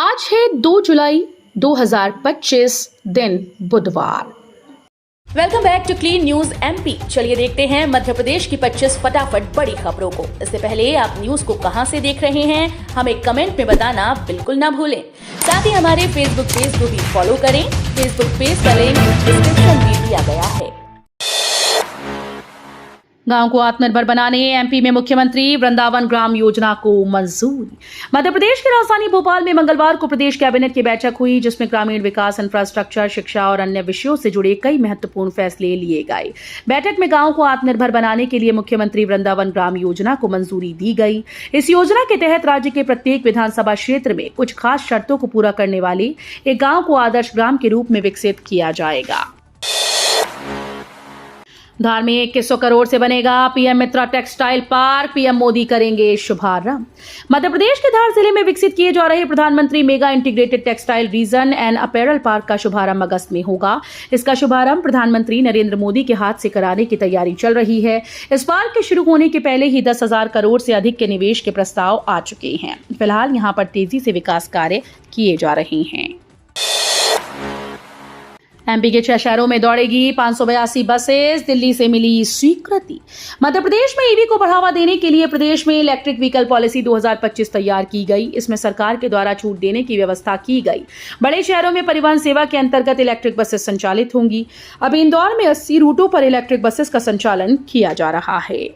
आज है 2 जुलाई 2025 दिन बुधवार। Welcome back to clean news MP. चलिए देखते हैं मध्य प्रदेश की 25 फटाफट बड़ी खबरों को। इससे पहले आप न्यूज को कहां से देख रहे हैं हमें कमेंट में बताना बिल्कुल ना भूलें। साथ ही हमारे फेसबुक पेज को भी फॉलो करें। फेसबुक पेज का लिंक डिस्क्रिप्शन में दिया गया है। गांव को आत्मनिर्भर बनाने एमपी में मुख्यमंत्री वृंदावन ग्राम योजना को मंजूरी। मध्य प्रदेश की राजधानी भोपाल में मंगलवार को प्रदेश कैबिनेट की बैठक हुई, जिसमें ग्रामीण विकास, इंफ्रास्ट्रक्चर, शिक्षा और अन्य विषयों से जुड़े कई महत्वपूर्ण फैसले लिए गए। बैठक में गांव को आत्मनिर्भर बनाने के लिए मुख्यमंत्री वृंदावन ग्राम योजना को मंजूरी दी गई। इस योजना के तहत राज्य के प्रत्येक विधानसभा क्षेत्र में कुछ खास शर्तों को पूरा करने वाले एक गांव को आदर्श ग्राम के रूप में विकसित किया जाएगा। धार में 2100 करोड़ से बनेगा पीएम मित्रा टेक्सटाइल पार्क, पीएम मोदी करेंगे शुभारंभ। मध्य प्रदेश के धार जिले में विकसित किए जा रहे प्रधानमंत्री mega integrated textile reason and apparel park का शुभारंभ अगस्त में होगा। इसका शुभारंभ प्रधानमंत्री नरेंद्र मोदी के हाथ से कराने की तैयारी चल रही है। इस पार्क के शुरू होने के पहले ही 10,000 करोड़ से अधिक के निवेश के प्रस्ताव आ चुके हैं। फिलहाल यहां पर तेजी से विकास कार्य किए जा रहे हैं। एमपी के 6 शहरों में दौड़ेगी 582 बसेस, दिल्ली से मिली स्वीकृति। मध्य प्रदेश में ईवी को बढ़ावा देने के लिए प्रदेश में इलेक्ट्रिक व्हीकल पॉलिसी 2025 तैयार की गई। इसमें सरकार के द्वारा छूट देने की व्यवस्था की गई। बड़े शहरों में परिवहन सेवा के अंतर्गत इलेक्ट्रिक बसेस संचालित होंगी। अब इंदौर में 80 रूटों पर इलेक्ट्रिक बसेस का संचालन किया जा रहा है।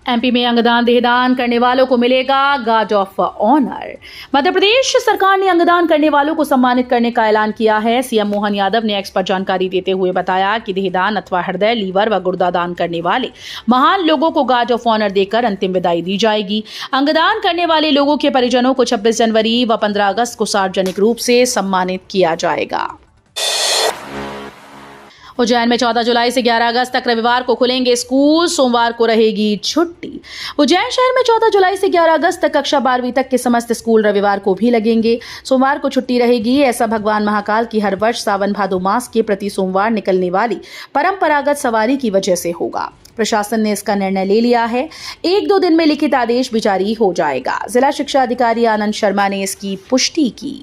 एमपी में अंगदान देहदान करने वालों को मिलेगा guard of honour. Madhya Pradesh सरकार ने अंगदान करने वालों को सम्मानित करने का ऐलान किया है। सीएम मोहन यादव ने एक्स पर जानकारी देते हुए बताया कि देहदान अथवा हृदय, लीवर व गुर्दा दान करने वाले महान लोगों को गार्ड ऑफ ऑनर देकर अंतिम विदाई दी जाएगी। अंगदान करने वाले लोगों के परिजनों को 26 जनवरी व 15 अगस्त को सार्वजनिक रूप से सम्मानित किया जाएगा। उज्जैन में 14 जुलाई से 11 अगस्त तक रविवार को खुलेंगे स्कूल, सोमवार को रहेगी छुट्टी। उज्जैन शहर में 14 जुलाई से 11 अगस्त तक कक्षा 12वीं तक के समस्त स्कूल रविवार को भी लगेंगे। सोमवार को छुट्टी रहेगी। ऐसा भगवान महाकाल की हर वर्ष सावन भादो मास के प्रति सोमवार निकलने वाली परंपरागत सवारी की वजह से होगा। प्रशासन ने इसका निर्णय ले लिया है। 1-2 दिन में लिखित आदेश भी जारी हो जाएगा। जिला शिक्षा अधिकारी आनंद शर्मा ने इसकी पुष्टि की।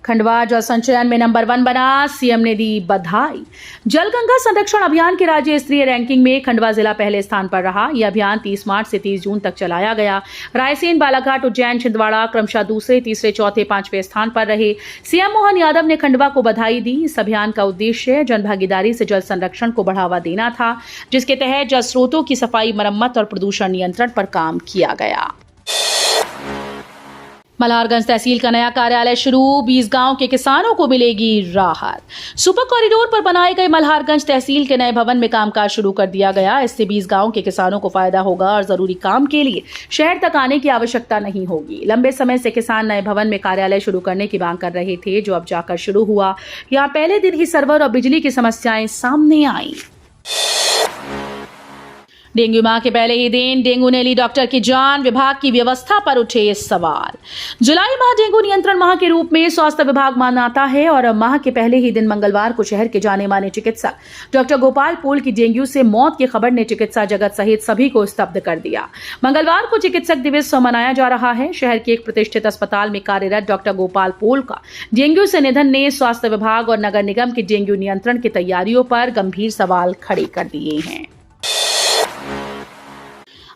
खंडवा जल संचयन में नंबर 1 बना, सीएम ने दी बधाई। जल गंगा संरक्षण अभियान की राज्य स्तरीय रैंकिंग में खंडवा जिला पहले स्थान पर रहा। यह अभियान 30 मार्च से 30 जून तक चलाया गया। रायसेन, बालाघाट, उज्जैन, छिंदवाड़ा क्रमशः दूसरे, तीसरे, चौथे, 5वें स्थान पर रहे। सीएम मोहन यादव ने खंडवा को बधाई दी। इस अभियान का उद्देश्य जनभागीदारी से जल संरक्षण को बढ़ावा देना था, जिसके तहत जल स्रोतों की सफाई, मरम्मत और प्रदूषण नियंत्रण पर काम किया गया। मल्हारगंज तहसील का नया कार्यालय शुरू, 20 गांव के किसानों को मिलेगी राहत। सुपर कॉरिडोर पर बनाए गए मल्हारगंज तहसील के नए भवन में कामकाज शुरू कर दिया गया। इससे 20 गांव के किसानों को फायदा होगा और जरूरी काम के लिए शहर तक आने की आवश्यकता नहीं होगी। लंबे समय से किसान नए भवन में कार्यालय शुरू करने की मांग कर रहे थे, जो अब जाकर शुरू हुआ। यहाँ पहले दिन ही सर्वर और बिजली की समस्याएं सामने आई। डेंगू माह के पहले ही दिन डेंगू ने ली डॉक्टर की जान, विभाग की व्यवस्था पर उठे सवाल। जुलाई माह डेंगू नियंत्रण माह के रूप में स्वास्थ्य विभाग मनाता है और माह के पहले ही दिन मंगलवार को शहर के जाने माने चिकित्सक डॉक्टर गोपाल पोल की डेंगू से मौत की खबर ने चिकित्सा जगत सहित सभी को स्तब्ध कर दिया। मंगलवार को चिकित्सक दिवस मनाया जा रहा है। शहर के एक प्रतिष्ठित अस्पताल में कार्यरत डॉक्टर गोपाल पोल का डेंगू से निधन ने स्वास्थ्य विभाग और नगर निगम की डेंगू नियंत्रण की तैयारियों पर गंभीर सवाल खड़े कर दिए हैं।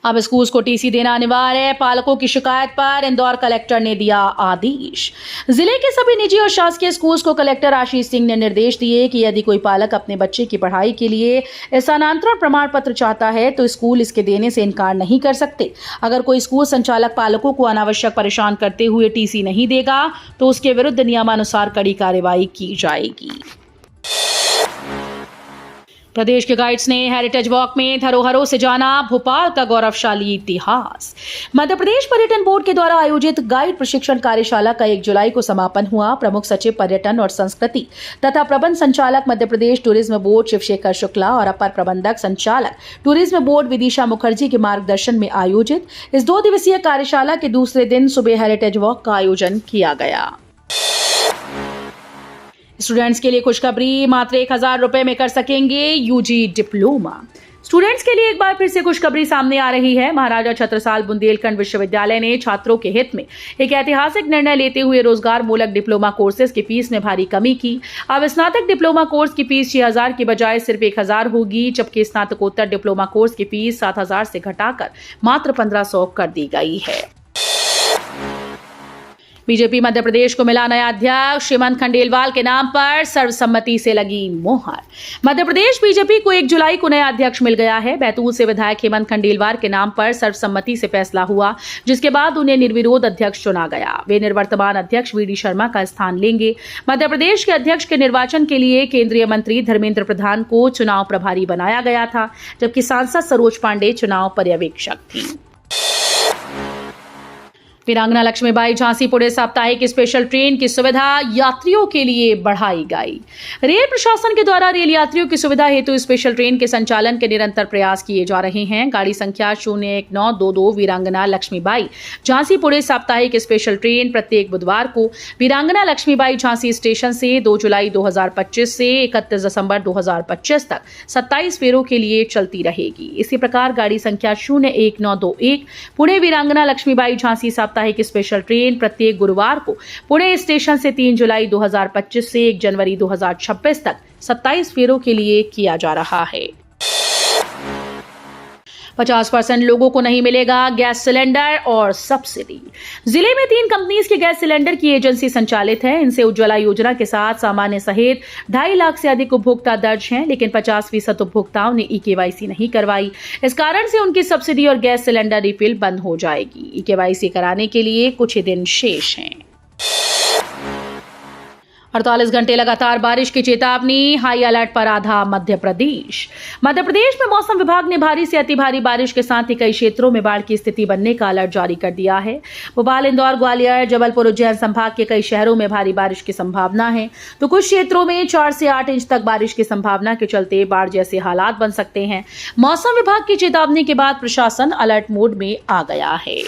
अब स्कूल को टीसी देना अनिवार्य, पालकों की शिकायत पर इंदौर कलेक्टर ने दिया आदेश। जिले के सभी निजी और शासकीय स्कूल्स को कलेक्टर आशीष सिंह ने निर्देश दिए कि यदि कोई पालक अपने बच्चे की पढ़ाई के लिए स्थानांतरण प्रमाण पत्र चाहता है तो स्कूल इसके देने से इनकार नहीं कर सकते। अगर कोई स्कूल संचालक पालकों को अनावश्यक परेशान करते हुए टीसी नहीं देगा तो उसके विरुद्ध नियमानुसार कड़ी कार्रवाई की जाएगी। प्रदेश के गाइड्स ने हेरिटेज वॉक में धरोहरों से जाना भोपाल का गौरवशाली इतिहास। मध्य प्रदेश पर्यटन बोर्ड के द्वारा आयोजित गाइड प्रशिक्षण कार्यशाला का 1 जुलाई को समापन हुआ। प्रमुख सचिव पर्यटन और संस्कृति तथा प्रबंध संचालक मध्य प्रदेश टूरिज्म बोर्ड शिवशेखर शुक्ला और अपर प्रबंधक संचालक टूरिज्म बोर्ड विदिशा मुखर्जी के मार्गदर्शन में आयोजित इस 2 दिवसीय कार्यशाला के दूसरे दिन सुबह हेरिटेज वॉक का आयोजन किया गया। स्टूडेंट्स के लिए खुशखबरी, मात्र 1,000 रुपए में कर सकेंगे यूजी डिप्लोमा। स्टूडेंट्स के लिए एक बार फिर से खुशखबरी सामने आ रही है। महाराजा छत्रसाल बुंदेलखंड विश्वविद्यालय ने छात्रों के हित में एक ऐतिहासिक निर्णय लेते हुए रोजगार मूलक डिप्लोमा कोर्सेज की फीस में भारी कमी की। अब स्नातक डिप्लोमा कोर्स की फीस 6,000 की बजाय सिर्फ 1,000 होगी, जबकि स्नातकोत्तर डिप्लोमा कोर्स की फीस 7,000 से घटाकर मात्र 1,500 कर दी गई है। बीजेपी मध्य प्रदेश को मिला नया अध्यक्ष। हेमंत खंडेलवाल के नाम पर सर्वसम्मति से लगी मोहर। मध्य प्रदेश बीजेपी को 1 जुलाई को नया अध्यक्ष मिल गया है। बैतूल से विधायक हेमंत खंडेलवाल के नाम पर सर्वसम्मति से फैसला हुआ, जिसके बाद उन्हें निर्विरोध अध्यक्ष चुना गया। वे निवर्तमान अध्यक्ष वीडी शर्मा का स्थान लेंगे। मध्य प्रदेश के अध्यक्ष के निर्वाचन के लिए केंद्रीय मंत्री धर्मेंद्र प्रधान को चुनाव प्रभारी बनाया गया था, जबकि सांसद सरोज पांडे चुनाव पर्यवेक्षक थी। वीरांगना लक्ष्मीबाई झांसी पुणे साप्ताहिक स्पेशल ट्रेन की सुविधा यात्रियों के लिए बढ़ाई गई। रेल प्रशासन के द्वारा रेल यात्रियों की सुविधा हेतु स्पेशल ट्रेन के संचालन के निरंतर प्रयास किए जा रहे हैं। गाड़ी संख्या 01922 वीरांगना लक्ष्मीबाई झांसी पुणे साप्ताहिक स्पेशल ट्रेन प्रत्येक बुधवार को वीरांगना लक्ष्मीबाई झांसी स्टेशन से 2 जुलाई 2025 से 31 दिसंबर 2025 तक 27 फेरों के लिए चलती रहेगी। इसी प्रकार गाड़ी संख्या 01921 पुणे वीरांगना लक्ष्मीबाई झांसी साप्ताहिक स्पेशल ट्रेन प्रत्येक गुरुवार को पुणे स्टेशन से 3 जुलाई 2025 से 1 जनवरी 2026 तक 27 फेरों के लिए किया जा रहा है। 50% लोगों को नहीं मिलेगा गैस सिलेंडर और सब्सिडी। जिले में 3 कंपनीज के गैस सिलेंडर की एजेंसी संचालित है। इनसे उज्ज्वला योजना के साथ सामान्य सहित 2.5 लाख से अधिक उपभोक्ता दर्ज हैं, लेकिन 50% उपभोक्ताओं ने ई-केवाईसी नहीं करवाई। इस कारण से उनकी सब्सिडी और गैस सिलेंडर रिफिल बंद हो जाएगी। ई-केवाईसी कराने के लिए कुछ ही दिन शेष हैं। 48 घंटे लगातार बारिश की चेतावनी, हाई अलर्ट पर आधा मध्य प्रदेश। मध्य प्रदेश में मौसम विभाग ने भारी से अति भारी बारिश के साथ ही कई क्षेत्रों में बाढ़ की स्थिति बनने का अलर्ट जारी कर दिया है। भोपाल, इंदौर, ग्वालियर, जबलपुर, उज्जैन संभाग के कई शहरों में भारी बारिश की संभावना है, तो कुछ क्षेत्रों में 4 से 8 इंच तक बारिश की संभावना के चलते बाढ़ जैसे हालात बन सकते हैं। मौसम विभाग की चेतावनी के बाद प्रशासन अलर्ट मोड में आ गया है।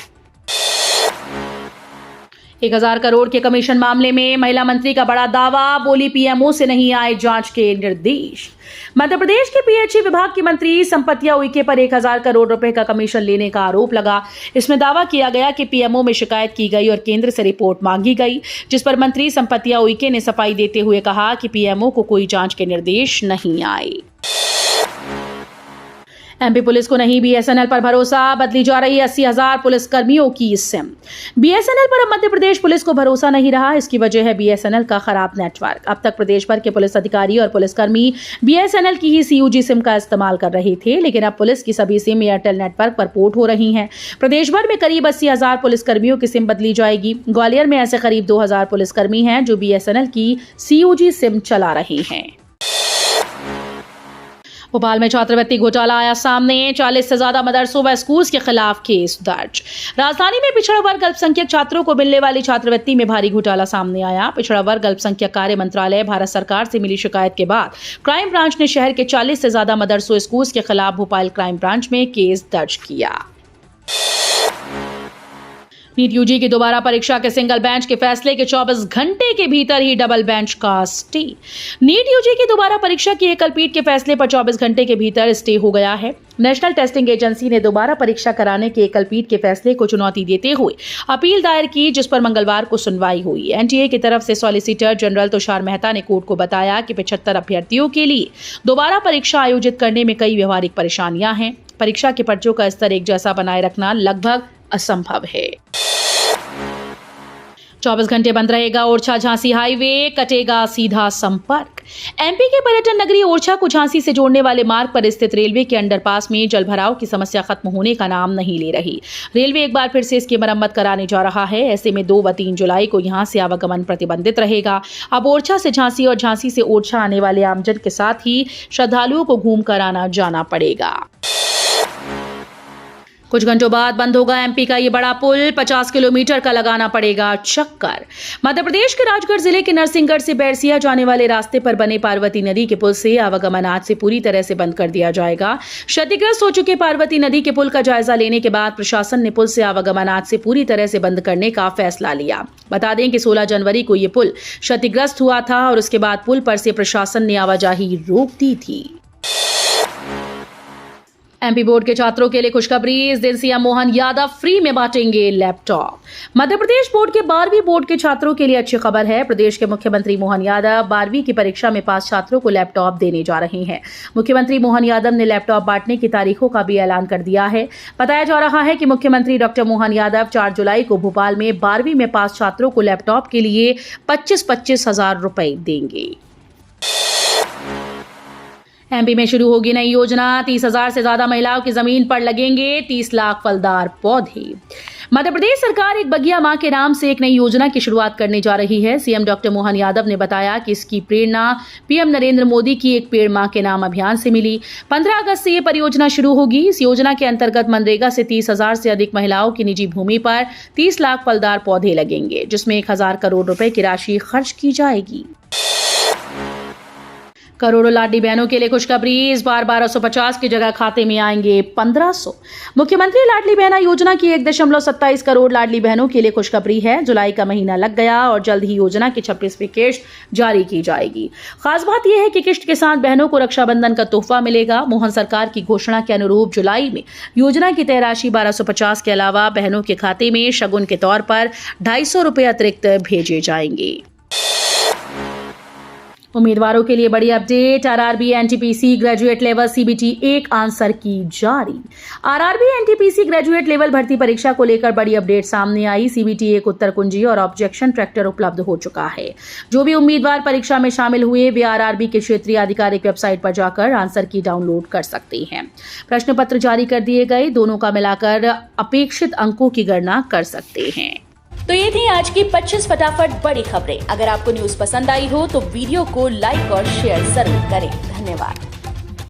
1,000 करोड़ के कमीशन मामले में महिला मंत्री का बड़ा दावा, बोली पीएमओ से नहीं आए जांच के निर्देश। मध्य प्रदेश के पीएचई विभाग की मंत्री संपतिया उइके पर 1,000 करोड़ रुपए का कमीशन लेने का आरोप लगा। इसमें दावा किया गया कि पीएमओ में शिकायत की गई और केंद्र से रिपोर्ट मांगी गई, जिस पर मंत्री संपतिया उइके ने सफाई देते हुए कहा कि पीएमओ को कोई जांच के निर्देश नहीं आए। एमपी पुलिस को नहीं बीएसएनएल पर भरोसा, बदली जा रही 80,000 पुलिस कर्मियों की सिम। बीएसएनएल पर अब मध्य प्रदेश पुलिस को भरोसा नहीं रहा। इसकी वजह है बीएसएनएल का खराब नेटवर्क। अब तक प्रदेश भर के पुलिस अधिकारी और पुलिसकर्मी बीएसएनएल की ही सीयूजी सिम का इस्तेमाल कर रहे थे, लेकिन अब पुलिस की सभी सिम एयरटेल नेटवर्क पर पोर्ट हो रही हैं। प्रदेश भर में करीब 80,000 पुलिसकर्मियों की सिम बदली जाएगी। ग्वालियर में ऐसे करीब 2,000 पुलिसकर्मी हैं जो बीएसएनएल की सीयूजी सिम चला रहे हैं। भोपाल में छात्रवृत्ति घोटाला आया सामने, 40 से ज्यादा मदरसों व स्कूल्स के खिलाफ केस दर्ज। राजधानी में पिछड़ा वर्ग अल्पसंख्यक छात्रों को मिलने वाली छात्रवृत्ति में भारी घोटाला सामने आया। पिछड़ा वर्ग अल्पसंख्यक कार्य मंत्रालय भारत सरकार से मिली शिकायत के बाद क्राइम ब्रांच ने शहर के 40 से ज्यादा मदरसों स्कूल्स के खिलाफ भोपाल क्राइम ब्रांच में केस दर्ज किया। नीट यूजी की दोबारा परीक्षा के सिंगल बेंच के फैसले के 24 घंटे के भीतर ही डबल बेंच का स्टे। नीट यूजी की दोबारा परीक्षा की एकल पीठ के फैसले पर 24 घंटे के भीतर स्टे हो गया है। नेशनल टेस्टिंग एजेंसी ने दोबारा परीक्षा कराने के एकल पीठ के फैसले को चुनौती देते हुए अपील दायर की, जिस पर मंगलवार को सुनवाई हुई। एनटीए की तरफ से सॉलिसिटर जनरल तुषार मेहता ने कोर्ट को बताया कि 75 अभ्यर्थियों के लिए दोबारा परीक्षा आयोजित करने में कई व्यवहारिक परेशानियां हैं। परीक्षा के पर्चों का स्तर एक जैसा बनाए रखना लगभग असंभव है। 24 घंटे बंद रहेगा ओरछा झांसी हाईवे, कटेगा सीधा संपर्क। एमपी के पर्यटन नगरी ओरछा को झांसी से जोड़ने वाले मार्ग पर स्थित रेलवे के अंडरपास में जलभराव की समस्या खत्म होने का नाम नहीं ले रही। रेलवे एक बार फिर से इसकी मरम्मत कराने जा रहा है। ऐसे में 2 व 3 जुलाई को यहां से आवागमन प्रतिबंधित रहेगा। अब ओरछा से झांसी और झांसी से ओरछा आने वाले आमजन के साथ ही श्रद्धालुओं को घूम कर आना जाना पड़ेगा। कुछ घंटों बाद बंद होगा एमपी का ये बड़ा पुल, 50 किलोमीटर का लगाना पड़ेगा चक्कर। मध्य प्रदेश के राजगढ़ जिले के नरसिंहगढ़ से बैरसिया जाने वाले रास्ते पर बने पार्वती नदी के पुल से आवागमन आज से पूरी तरह से बंद कर दिया जाएगा। क्षतिग्रस्त हो चुके पार्वती नदी के पुल का जायजा लेने के बाद प्रशासन ने पुल से आवागमन आज से पूरी तरह से बंद करने का फैसला लिया। बता दें कि 16 जनवरी को ये पुल क्षतिग्रस्त हुआ था और उसके बाद पुल पर से प्रशासन ने आवाजाही रोक दी थी। एमपी बोर्ड के छात्रों के लिए खुशखबरी। इस दिन सीएम मोहन यादव फ्री में बांटेंगे लैपटॉप। मध्य प्रदेश बोर्ड के 12वीं बोर्ड के छात्रों के लिए अच्छी खबर है। प्रदेश के मुख्यमंत्री मोहन यादव 12वीं की परीक्षा में पास छात्रों को लैपटॉप देने जा रहे हैं। मुख्यमंत्री मोहन यादव ने लैपटॉप बांटने की तारीखों का भी ऐलान कर दिया है। बताया जा रहा है कि मुख्यमंत्री डॉक्टर मोहन यादव 4 जुलाई को भोपाल में 12वीं में पास छात्रों को लैपटॉप के लिए 25-25 हजार रुपए देंगे। एमपी में शुरू होगी नई योजना। 30,000 से ज्यादा महिलाओं की जमीन पर लगेंगे 30 लाख फलदार पौधे। मध्य प्रदेश सरकार एक बगिया मां के नाम से एक नई योजना की शुरुआत करने जा रही है। सीएम डॉक्टर मोहन यादव ने बताया कि इसकी प्रेरणा पीएम नरेंद्र मोदी की एक पेड़ मां के नाम अभियान से मिली। 15 अगस्त से ये परियोजना शुरू होगी। इस योजना के अंतर्गत मनरेगा से 30,000 से अधिक महिलाओं की निजी भूमि पर 30 लाख फलदार पौधे लगेंगे, जिसमें 1,000 करोड़ रुपए की राशि खर्च की जाएगी। करोड़ों लाडली बहनों के लिए खुशखबरी। इस बार 1250 की जगह खाते में आएंगे 1500। मुख्यमंत्री लाडली बहना योजना की 1.27 करोड़ लाडली बहनों के लिए खुशखबरी है। जुलाई का महीना लग गया और जल्द ही योजना की 26वीं किश्त जारी की जाएगी। खास बात यह है कि किश्त के साथ बहनों को रक्षाबंधन का तोहफा मिलेगा। मोहन सरकार की घोषणा के अनुरूप जुलाई में योजना की तय राशि 1250 के अलावा बहनों के खाते में शगुन के तौर पर 250 रुपए अतिरिक्त भेजे जाएंगे। उम्मीदवारों के लिए बड़ी update. RRB NTPC graduate level CBT 1 answer की जारी। आरआरबी एनटीपीसी ग्रेजुएट लेवल भर्ती परीक्षा को लेकर बड़ी अपडेट सामने आई। सीबीटी 1 उत्तर कुंजी और ऑब्जेक्शन ट्रैक्टर उपलब्ध हो चुका है। जो भी उम्मीदवार परीक्षा में शामिल हुए वे आरआरबी के क्षेत्रीय आधिकारिक वेबसाइट पर जाकर आंसर की डाउनलोड कर सकते हैं। प्रश्न पत्र जारी कर दिए गए, दोनों का मिलाकर अपेक्षित अंकों की गणना कर सकते हैं। तो ये थी आज की 25 फटाफट बड़ी खबरें। अगर आपको न्यूज पसंद आई हो तो वीडियो को लाइक और शेयर जरूर करें। धन्यवाद।